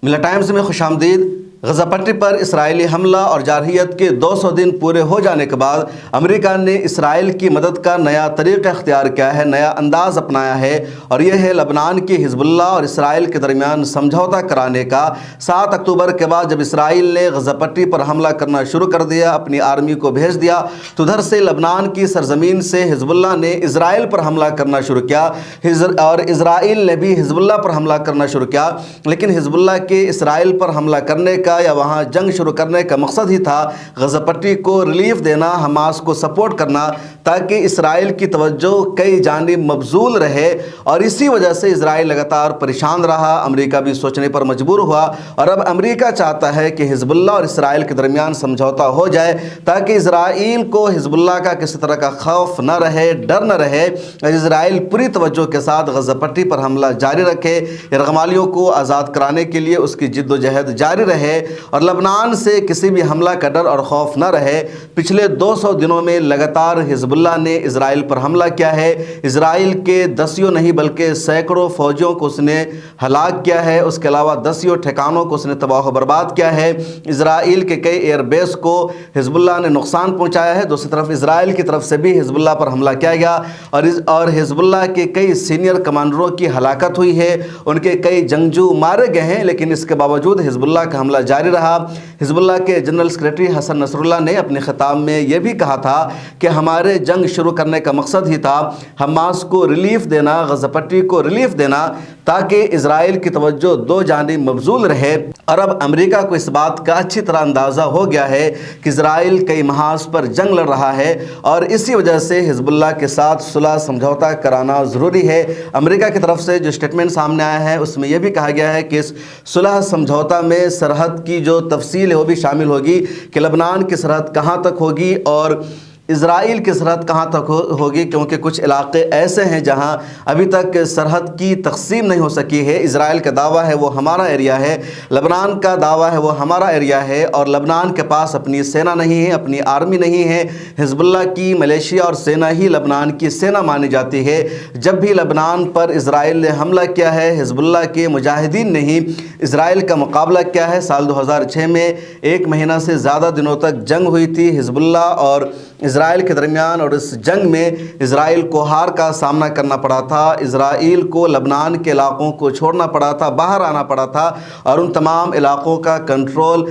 मिला टाइम्स में खुश आमदीद। गजा पट्टी पर इसराइली हमला और जारहियत के 200 दिन पूरे हो जाने के बाद अमेरिका ने इसराइल की मदद का नया तरीक़ा इख्तियार किया है, नया अंदाज़ अपनाया है और यह है लबनान की हिजबुल्लाह और इसराइल के दरमियान समझौता कराने का। 7 अक्टूबर के बाद जब इसराइल ने गजा पट्टी पर हमला करना शुरू कर दिया, अपनी आर्मी को भेज दिया, तो उधर से लबनान की सरजमीन से हिजबुल्लाह ने इसराइल पर हमला करना शुरू किया और इसराइल ने भी हिजबुल्लाह पर हमला करना शुरू किया। लेकिन हिजबुल्लाह के इसराइल पर हमला करने का या वहाँ जंग शुरू करने का मकसद ही था गजा पट्टी को रिलीफ देना, हमास को सपोर्ट करना, ताकि इसराइल की तवज्जो कई जानिब मबजूल रहे। और इसी वजह से इसराइल लगातार परेशान रहा, अमेरिका भी सोचने पर मजबूर हुआ और अब अमेरिका चाहता है कि हिजबुल्लाह और इसराइल के दरमियान समझौता हो जाए, ताकि इसराइल को हिजबुल्लाह का किसी तरह का खौफ न रहे, डर न रहे। इसराइल पूरी तवज्जो के साथ गजा पट्टी पर हमला जारी रखे, यरगमालियों को आज़ाद कराने के लिए उसकी जिद्दोजहद जारी रहे और लबनान से किसी भी हमला का डर और खौफ न रहे। पिछले 200 दिनों में लगातार हिजबुल्लाह ने इसराइल पर हमला किया है। इसराइल के दसियों नहीं बल्कि सैकड़ों फौजियों को उसने हलाक किया है, उसके अलावा दसियों ठिकानों को उसने तबाह बर्बाद किया है। इसराइल के कई एयरबेस को हिजबुल्लाह ने नुकसान पहुंचाया है। दूसरी तरफ इसराइल की तरफ से भी हिजबुल्लाह पर हमला किया गया और हिजबुल्लाह के कई सीनियर कमांडरों की हलाकत हुई है, उनके कई जंगजू मारे गए हैं। लेकिन इसके बावजूद हिजबुल्लाह का हमला जारी रहा। हिजबुल्लाह के जनरल सेक्रेटरी हसन नसरुल्लाह ने अपने खिताब में यह भी कहा था कि हमारे जंग शुरू करने का मकसद ही था हमास को रिलीफ देना, गजा पट्टी को रिलीफ देना, ताकि इसराइल की तवज्जो दो जानिब मबजूल रहे। और अब अमेरिका को इस बात का अच्छी तरह अंदाज़ा हो गया है कि इसराइल कई महाज पर जंग लड़ रहा है और इसी वजह से हिजबुल्लाह के साथ सुलह समझौता कराना ज़रूरी है। अमेरिका की तरफ से जो स्टेटमेंट सामने आया है उसमें यह भी कहा गया है कि इस सुलह समझौता में सरहद की जो तफसील है वो भी शामिल होगी कि लबनान की सरहद कहाँ तक होगी और इसराइल की सरहद कहाँ तक होगी, क्योंकि कुछ इलाके ऐसे हैं जहाँ अभी तक सरहद की तकसीम नहीं हो सकी है। इसराइल का दावा है वो हमारा एरिया है, लबनान का दावा है वो हमारा एरिया है और लबनान के पास अपनी सेना नहीं है, अपनी आर्मी नहीं है। हिजबुल्लाह की मलेशिया और सेना ही लबनान की सेना मानी जाती है। जब भी लबनान पर इसराइल ने हमला किया है, हिजबुल्लाह के मुजाहिदीन ने ही इसराइल का मुकाबला किया है। साल 2006 में 1 महीना से ज़्यादा दिनों तक जंग हुई थी हिजबुल्लाह और इसराइल के दरमियान और इस जंग में इसराइल को हार का सामना करना पड़ा था। इसराइल को लबनान के इलाकों को छोड़ना पड़ा था, बाहर आना पड़ा था और उन तमाम इलाकों का कंट्रोल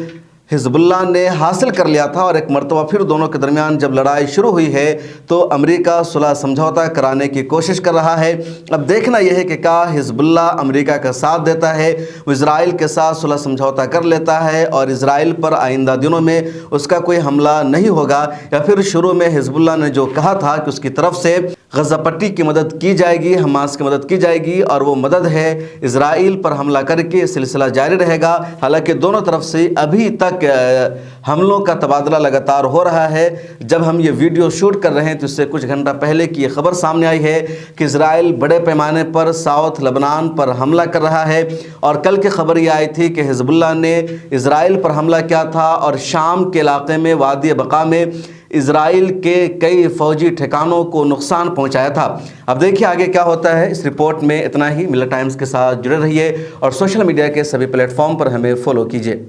हिजबुल्लाह ने हासिल कर लिया था। और एक मरतबा फिर दोनों के दरमियान जब लड़ाई शुरू हुई है तो अमेरिका सुलह समझौता कराने की कोशिश कर रहा है। अब देखना यह है कि क्या हिजबुल्लाह अमेरिका का साथ देता है, वो इसराइल के साथ सुलह समझौता कर लेता है और इसराइल पर आइंदा दिनों में उसका कोई हमला नहीं होगा, या फिर शुरू में हिजबुल्लाह ने जो कहा था कि उसकी तरफ से गजा पट्टी की मदद की जाएगी, हमास की मदद की जाएगी और वो मदद है इसराइल पर हमला करके सिलसिला जारी रहेगा। हालांकि दोनों तरफ से अभी तक हमलों का तबादला लगातार हो रहा है। जब हम ये वीडियो शूट कर रहे हैं तो इससे कुछ घंटा पहले की ये खबर सामने आई है कि इसराइल बड़े पैमाने पर साउथ लबनान पर हमला कर रहा है और कल की खबर ये आई थी कि हिजबुल्लाह ने इसराइल पर हमला किया था और शाम के इलाके में वादी बका में इसराइल के कई फौजी ठिकानों को नुकसान पहुंचाया था। अब देखिए आगे क्या होता है। इस रिपोर्ट में इतना ही। मिला टाइम्स के साथ जुड़े रहिए और सोशल मीडिया के सभी प्लेटफॉर्म पर हमें फॉलो कीजिए।